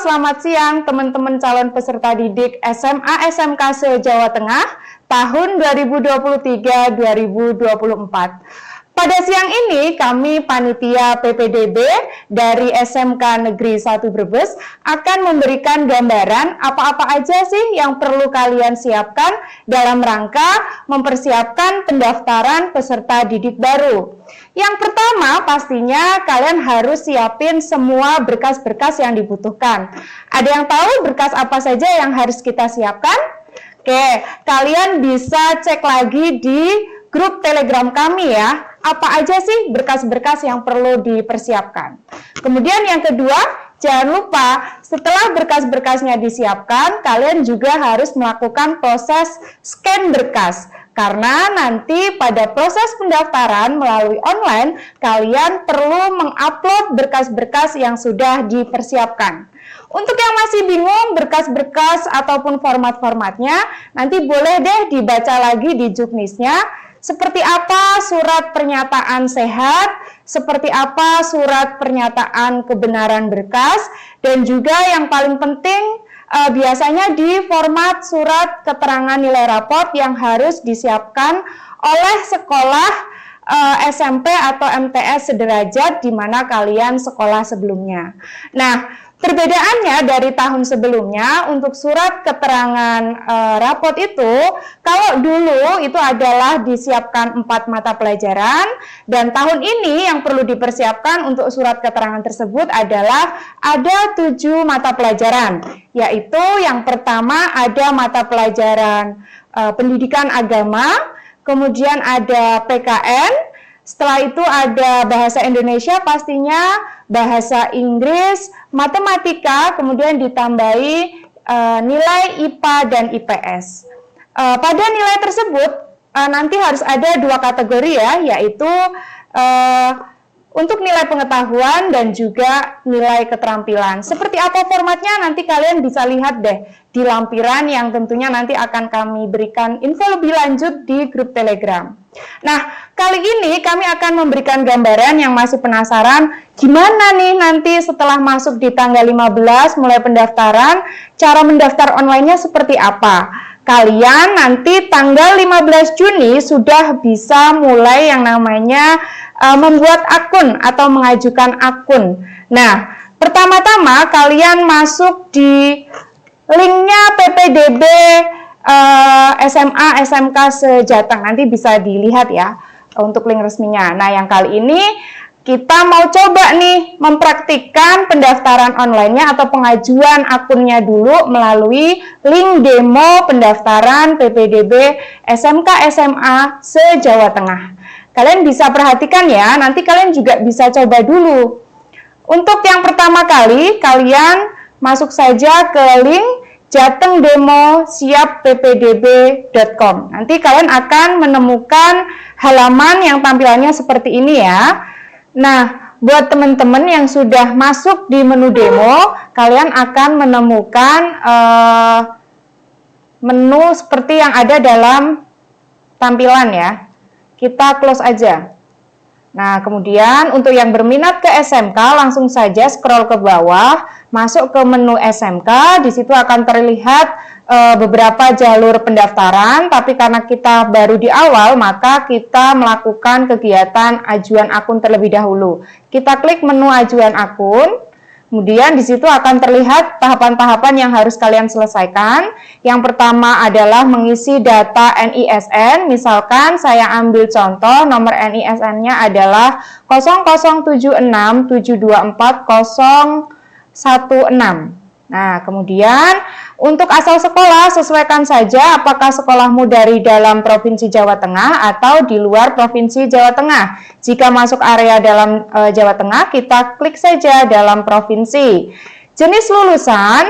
selamat siang teman-teman calon peserta didik SMA SMK se-Jawa Tengah tahun 2023-2024. Pada siang ini kami panitia PPDB dari SMK Negeri 1 Brebes akan memberikan gambaran apa-apa aja sih yang perlu kalian siapkan dalam rangka mempersiapkan pendaftaran peserta didik baru. Yang pertama pastinya kalian harus siapin semua berkas-berkas yang dibutuhkan. Ada yang tahu berkas apa saja yang harus kita siapkan? Oke, kalian bisa cek lagi di grup Telegram kami ya. Apa aja sih berkas-berkas yang perlu dipersiapkan. Kemudian yang kedua, jangan lupa setelah berkas-berkasnya disiapkan, kalian juga harus melakukan proses scan berkas. Karena nanti pada proses pendaftaran melalui online, kalian perlu mengupload berkas-berkas yang sudah dipersiapkan. Untuk yang masih bingung berkas-berkas ataupun format-formatnya, nanti boleh deh dibaca lagi di Juknisnya. Seperti apa surat pernyataan sehat, seperti apa surat pernyataan kebenaran berkas, dan juga yang paling penting biasanya di format surat keterangan nilai raport yang harus disiapkan oleh sekolah SMP atau MTS sederajat di mana kalian sekolah sebelumnya. Nah, perbedaannya dari tahun sebelumnya untuk surat keterangan raport itu, kalau dulu itu adalah disiapkan 4 mata pelajaran, dan tahun ini yang perlu dipersiapkan untuk surat keterangan tersebut adalah ada 7 mata pelajaran, yaitu yang pertama ada mata pelajaran pendidikan agama, kemudian ada PKN, setelah itu ada bahasa Indonesia pastinya, bahasa Inggris, matematika, kemudian ditambahi nilai IPA dan IPS. Pada nilai tersebut nanti harus ada 2 kategori ya, yaitu untuk nilai pengetahuan dan juga nilai keterampilan. Seperti apa formatnya nanti kalian bisa lihat deh di lampiran yang tentunya nanti akan kami berikan info lebih lanjut di grup Telegram. Nah, kali ini kami akan memberikan gambaran yang masih penasaran gimana nih nanti setelah masuk di tanggal 15 mulai pendaftaran, cara mendaftar online-nya seperti apa. Kalian nanti tanggal 15 Juni sudah bisa mulai yang namanya membuat akun atau mengajukan akun. Nah, pertama-tama kalian masuk di linknya PPDB SMA SMK se-Jateng, nanti bisa dilihat ya untuk link resminya. Nah, yang kali ini kita mau coba nih mempraktikkan pendaftaran online-nya atau pengajuan akunnya dulu melalui link demo pendaftaran PPDB SMK SMA se-Jawa Tengah. Kalian bisa perhatikan ya, nanti kalian juga bisa coba dulu. Untuk yang pertama kali, kalian masuk saja ke link jatengdemo.siapppdb.com. Nanti kalian akan menemukan halaman yang tampilannya seperti ini ya. Nah, buat teman-teman yang sudah masuk di menu demo, kalian akan menemukan menu seperti yang ada dalam tampilan ya. Kita close aja. Nah, kemudian untuk yang berminat ke SMK, langsung saja scroll ke bawah, masuk ke menu SMK, di situ akan terlihat beberapa jalur pendaftaran, tapi karena kita baru di awal, maka kita melakukan kegiatan ajuan akun terlebih dahulu. Kita klik menu ajuan akun, kemudian di situ akan terlihat tahapan-tahapan yang harus kalian selesaikan. Yang pertama adalah mengisi data NISN, misalkan saya ambil contoh nomor NISN-nya adalah 00767240116. Nah, kemudian untuk asal sekolah sesuaikan saja apakah sekolahmu dari dalam Provinsi Jawa Tengah atau di luar Provinsi Jawa Tengah. Jika masuk area dalam Jawa Tengah, kita klik saja dalam provinsi. Jenis lulusan,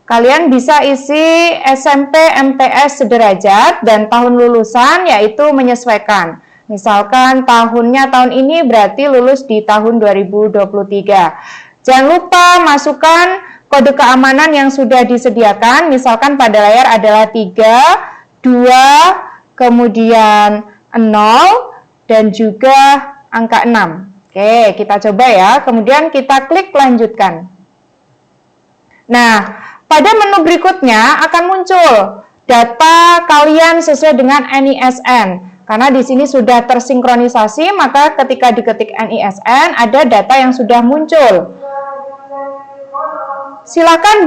kalian bisa isi SMP MTS sederajat dan tahun lulusan yaitu menyesuaikan. Misalkan tahunnya tahun ini berarti lulus di tahun 2023. Jangan lupa masukkan kode keamanan yang sudah disediakan, misalkan pada layar adalah 3, 2, kemudian 0, dan juga angka 6. Oke, kita coba ya, kemudian kita klik lanjutkan. Nah, pada menu berikutnya akan muncul data kalian sesuai dengan NISN. Karena di sini sudah tersinkronisasi, maka ketika diketik NISN ada data yang sudah muncul. Silakan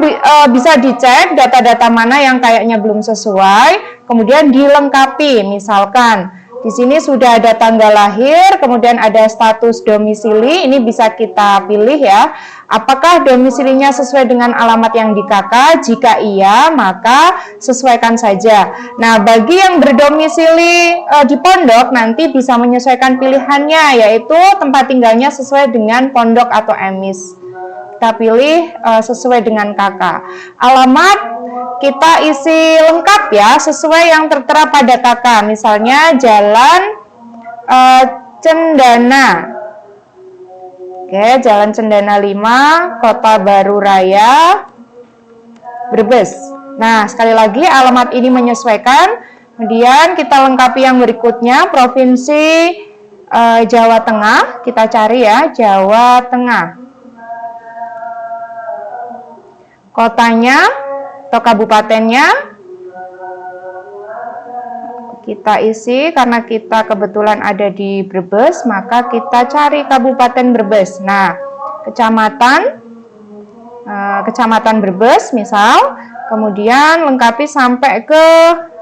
bisa dicek data-data mana yang kayaknya belum sesuai, kemudian dilengkapi. Misalkan di sini sudah ada tanggal lahir, kemudian ada status domisili, ini bisa kita pilih ya. Apakah domisilinya sesuai dengan alamat yang di KK? Jika iya, maka sesuaikan saja. Nah, bagi yang berdomisili di pondok, nanti bisa menyesuaikan pilihannya, yaitu tempat tinggalnya sesuai dengan pondok atau emis. Kita pilih sesuai dengan KK. Alamat kita isi lengkap ya, sesuai yang tertera pada KK. Misalnya Jalan Cendana. Oke, Jalan Cendana 5, Kota Baru Raya, Brebes. Nah, sekali lagi alamat ini menyesuaikan. Kemudian kita lengkapi yang berikutnya, Provinsi Jawa Tengah. Kita cari ya, Jawa Tengah. Kotanya atau kabupatennya kita isi, karena kita kebetulan ada di Brebes, maka kita cari Kabupaten Brebes. Nah, Kecamatan Brebes misal, kemudian lengkapi sampai ke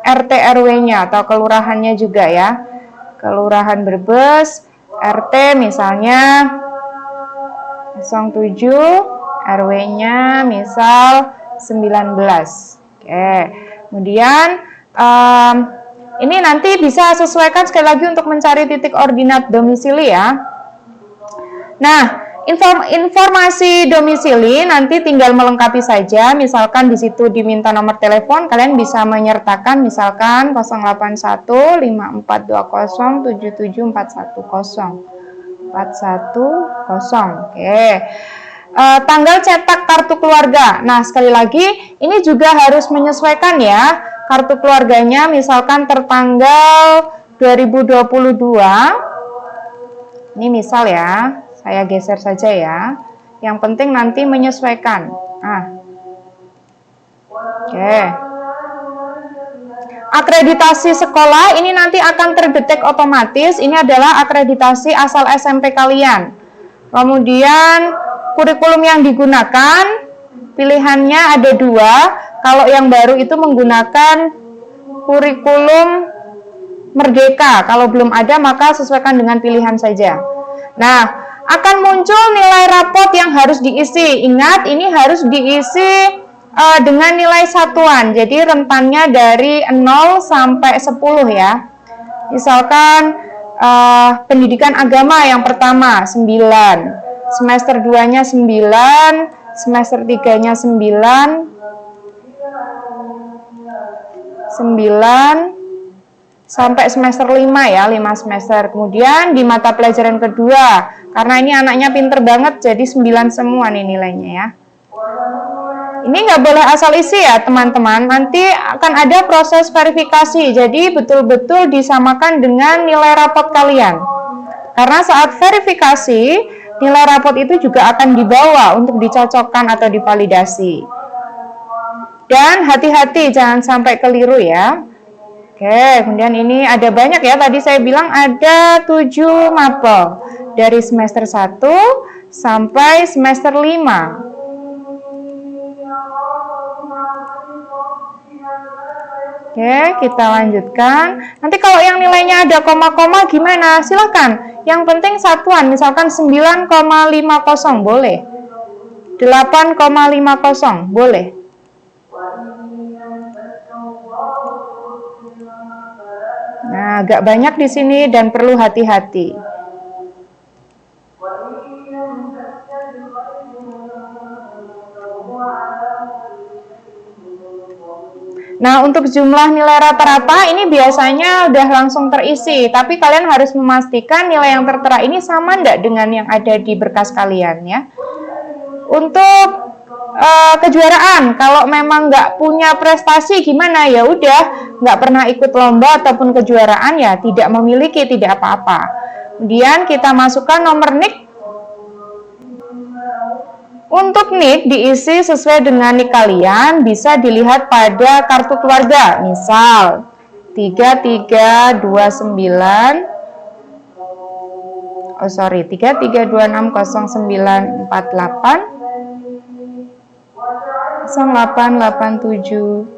RT RW-nya atau kelurahannya juga ya. Kelurahan Brebes, RT misalnya 07, RW-nya misal 19. Oke. Kemudian ini nanti bisa sesuaikan sekali lagi untuk mencari titik ordinat domisili ya. Nah, informasi domisili nanti tinggal melengkapi saja. Misalkan di situ diminta nomor telepon, kalian bisa menyertakan misalkan 0815420774110. Oke. Tanggal cetak kartu keluarga. Nah, sekali lagi ini juga harus menyesuaikan ya. Kartu keluarganya misalkan tertanggal 2022. Ini misal ya, saya geser saja ya. Yang penting nanti menyesuaikan. Oke. Akreditasi sekolah ini nanti akan terdetek otomatis. Ini adalah akreditasi asal SMP kalian. Kemudian kurikulum yang digunakan, pilihannya ada 2. Kalau yang baru itu menggunakan kurikulum Merdeka. Kalau belum ada, maka sesuaikan dengan pilihan saja. Nah, akan muncul nilai rapot yang harus diisi. Ingat, ini harus diisi dengan nilai satuan. Jadi rentannya dari 0 sampai 10 ya. Misalkan pendidikan agama yang pertama 9. Semester 2-nya 9, semester 3-nya 9 sampai semester 5 ya, 5 semester. Kemudian di mata pelajaran kedua, karena ini anaknya pinter banget, jadi 9 semua nih nilainya ya. Ini nggak boleh asal isi ya teman-teman, nanti akan ada proses verifikasi, jadi betul-betul disamakan dengan nilai rapot kalian. Karena saat verifikasi, nilai rapot itu juga akan dibawa untuk dicocokkan atau divalidasi. Dan hati-hati jangan sampai keliru ya. Oke, kemudian ini ada banyak ya. Tadi saya bilang ada 7 mapel. Dari semester 1 sampai semester 5. Oke, kita lanjutkan. Nanti kalau yang nilainya ada koma-koma gimana? Silakan. Yang penting satuan, misalkan 9,50 boleh. 8,50 boleh. Nah, agak banyak di sini dan perlu hati-hati. Nah, untuk jumlah nilai rata-rata ini biasanya udah langsung terisi, tapi kalian harus memastikan nilai yang tertera ini sama enggak dengan yang ada di berkas kalian ya. Untuk kejuaraan, kalau memang nggak punya prestasi gimana, ya udah nggak pernah ikut lomba ataupun kejuaraan ya tidak memiliki, tidak apa-apa. Kemudian kita masukkan nomor NIK Untuk nik diisi sesuai dengan nik kalian, bisa dilihat pada kartu keluarga. Misal 33260948 0887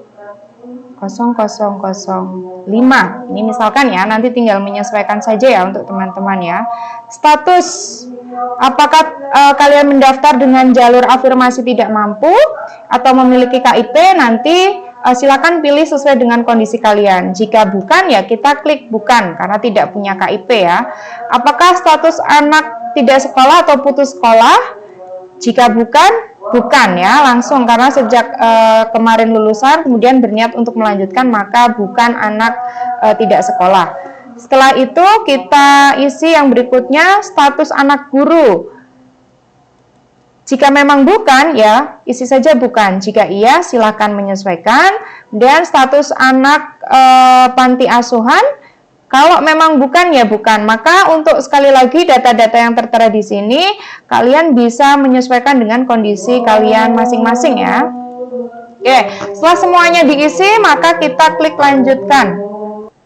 0005. Ini misalkan ya, nanti tinggal menyesuaikan saja ya untuk teman-teman ya. Status, apakah kalian mendaftar dengan jalur afirmasi tidak mampu atau memiliki KIP, nanti silakan pilih sesuai dengan kondisi kalian. Jika bukan ya kita klik bukan karena tidak punya KIP ya. Apakah status anak tidak sekolah atau putus sekolah? Jika bukan ya, langsung karena sejak kemarin lulusan kemudian berniat untuk melanjutkan, maka bukan anak tidak sekolah. Setelah itu kita isi yang berikutnya, status anak guru. Jika memang bukan ya, isi saja bukan. Jika iya, silakan menyesuaikan. Dan status anak panti asuhan, kalau memang bukan ya bukan. Maka untuk sekali lagi data-data yang tertera di sini, kalian bisa menyesuaikan dengan kondisi kalian masing-masing ya. Oke, setelah semuanya diisi, maka kita klik lanjutkan.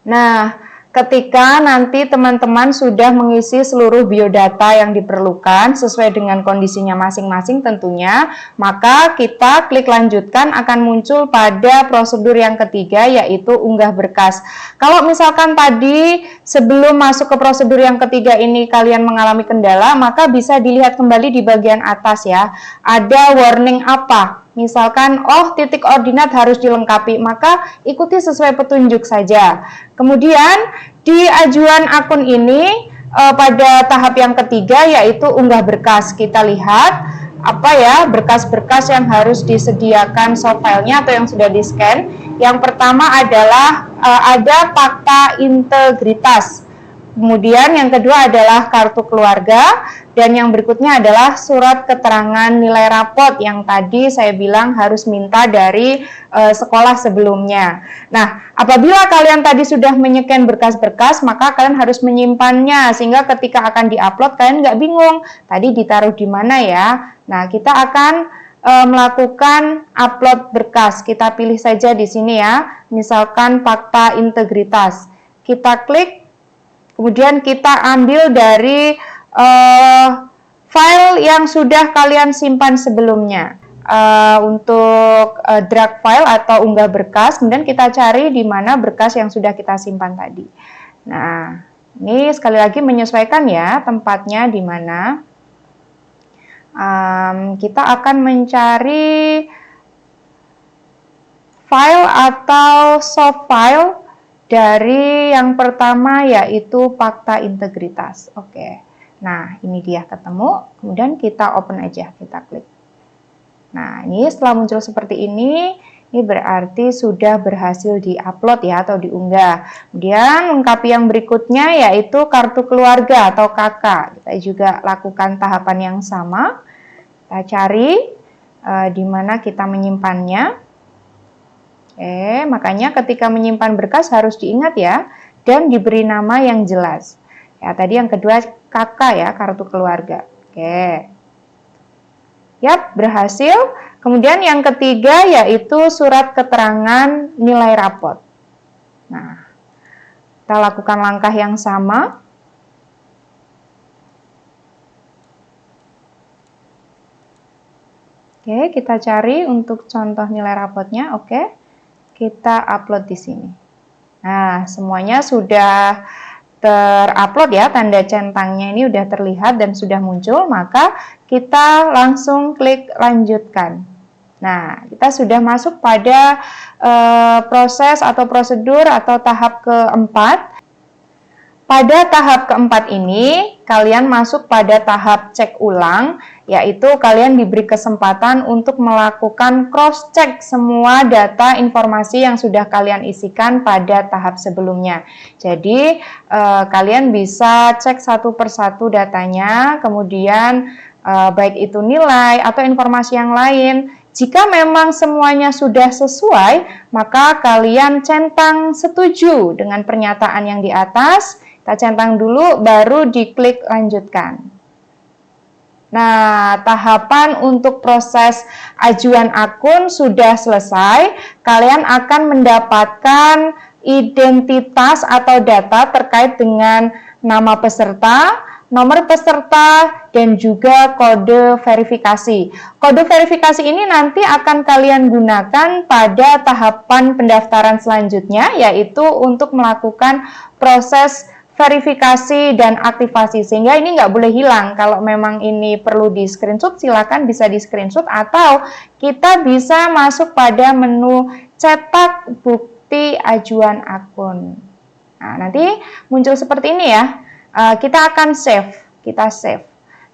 Nah, ketika nanti teman-teman sudah mengisi seluruh biodata yang diperlukan sesuai dengan kondisinya masing-masing tentunya, maka kita klik lanjutkan, akan muncul pada prosedur yang ketiga, yaitu unggah berkas. Kalau misalkan tadi sebelum masuk ke prosedur yang ketiga ini kalian mengalami kendala, maka bisa dilihat kembali di bagian atas ya, ada warning apa. Misalkan, oh titik ordinat harus dilengkapi, maka ikuti sesuai petunjuk saja. Kemudian di ajuan akun ini pada tahap yang ketiga yaitu unggah berkas. Kita lihat apa ya berkas-berkas yang harus disediakan soft filenya atau yang sudah di-scan. Yang pertama adalah ada fakta integritas. Kemudian yang kedua adalah kartu keluarga, dan yang berikutnya adalah surat keterangan nilai rapot yang tadi saya bilang harus minta dari sekolah sebelumnya. Nah, apabila kalian tadi sudah menyeken berkas-berkas, maka kalian harus menyimpannya sehingga ketika akan diupload kalian nggak bingung tadi ditaruh di mana ya. Nah, kita akan melakukan upload berkas. Kita pilih saja di sini ya, misalkan fakta integritas. Kita klik. Kemudian kita ambil dari file yang sudah kalian simpan sebelumnya. Untuk drag file atau unggah berkas, kemudian kita cari di mana berkas yang sudah kita simpan tadi. Nah, ini sekali lagi menyesuaikan ya tempatnya di mana. Kita akan mencari file atau soft file dari yang pertama yaitu fakta integritas. Oke. Nah, ini dia ketemu. Kemudian kita open aja, kita klik. Nah, ini setelah muncul seperti ini berarti sudah berhasil diupload ya atau diunggah. Kemudian lengkapi yang berikutnya yaitu kartu keluarga atau KK. Kita juga lakukan tahapan yang sama. Kita cari di mana kita menyimpannya. Makanya ketika menyimpan berkas harus diingat ya, dan diberi nama yang jelas. Ya, tadi yang kedua KK ya, kartu keluarga. Yap, berhasil. Kemudian yang ketiga yaitu surat keterangan nilai rapot. Nah, kita lakukan langkah yang sama. Kita cari untuk contoh nilai rapotnya. Kita upload di sini. Nah, semuanya sudah terupload ya, tanda centangnya ini sudah terlihat dan sudah muncul, maka kita langsung klik lanjutkan. Nah, kita sudah masuk pada proses atau prosedur atau tahap keempat. Pada tahap keempat ini, kalian masuk pada tahap cek ulang, yaitu kalian diberi kesempatan untuk melakukan cross-check semua data informasi yang sudah kalian isikan pada tahap sebelumnya. Jadi, kalian bisa cek satu persatu datanya, kemudian baik itu nilai atau informasi yang lain. Jika memang semuanya sudah sesuai, maka kalian centang setuju dengan pernyataan yang di atas. Kita centang dulu, baru diklik lanjutkan. Nah, tahapan untuk proses ajuan akun sudah selesai. Kalian akan mendapatkan identitas atau data terkait dengan nama peserta, nomor peserta, dan juga kode verifikasi. Kode verifikasi ini nanti akan kalian gunakan pada tahapan pendaftaran selanjutnya, yaitu untuk melakukan proses verifikasi dan aktivasi, sehingga ini nggak boleh hilang. Kalau memang ini perlu di screenshot, silakan bisa di screenshot, atau kita bisa masuk pada menu cetak bukti ajuan akun. Nah, nanti muncul seperti ini ya. Kita akan save,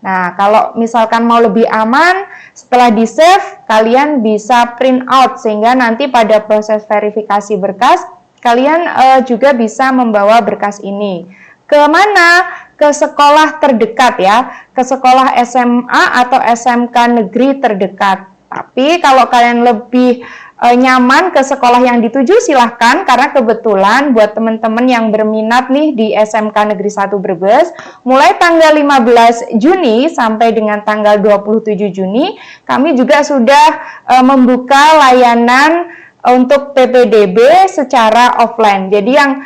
Nah, kalau misalkan mau lebih aman, setelah di save, kalian bisa print out, sehingga nanti pada proses verifikasi berkas, kalian juga bisa membawa berkas ini. Kemana? Ke sekolah terdekat ya, ke sekolah SMA atau SMK negeri terdekat. Tapi kalau kalian lebih nyaman ke sekolah yang dituju, silahkan, karena kebetulan buat teman-teman yang berminat nih di SMK Negeri 1 Brebes, mulai tanggal 15 Juni sampai dengan tanggal 27 Juni, kami juga sudah membuka layanan untuk PPDB secara offline. Jadi yang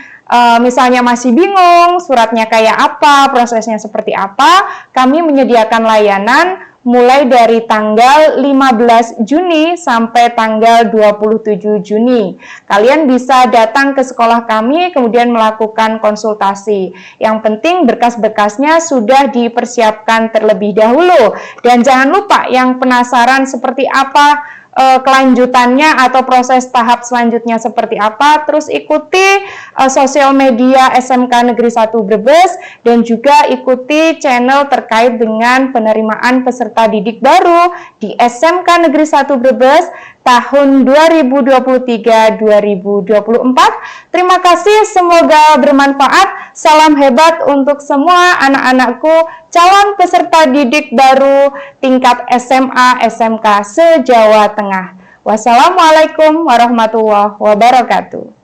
misalnya masih bingung suratnya kayak apa, prosesnya seperti apa, kami menyediakan layanan mulai dari tanggal 15 Juni sampai tanggal 27 Juni. Kalian bisa datang ke sekolah kami, kemudian melakukan konsultasi. Yang penting berkas-berkasnya sudah dipersiapkan terlebih dahulu. Dan jangan lupa, yang penasaran seperti apa kelanjutannya atau proses tahap selanjutnya seperti apa, terus ikuti sosial media SMK Negeri 1 Brebes, dan juga ikuti channel terkait dengan penerimaan peserta didik baru di SMK Negeri 1 Brebes tahun 2023-2024. Terima kasih, semoga bermanfaat. Salam hebat untuk semua anak-anakku calon peserta didik baru tingkat SMA SMK se-Jawa Tengah. Wassalamualaikum warahmatullahi wabarakatuh.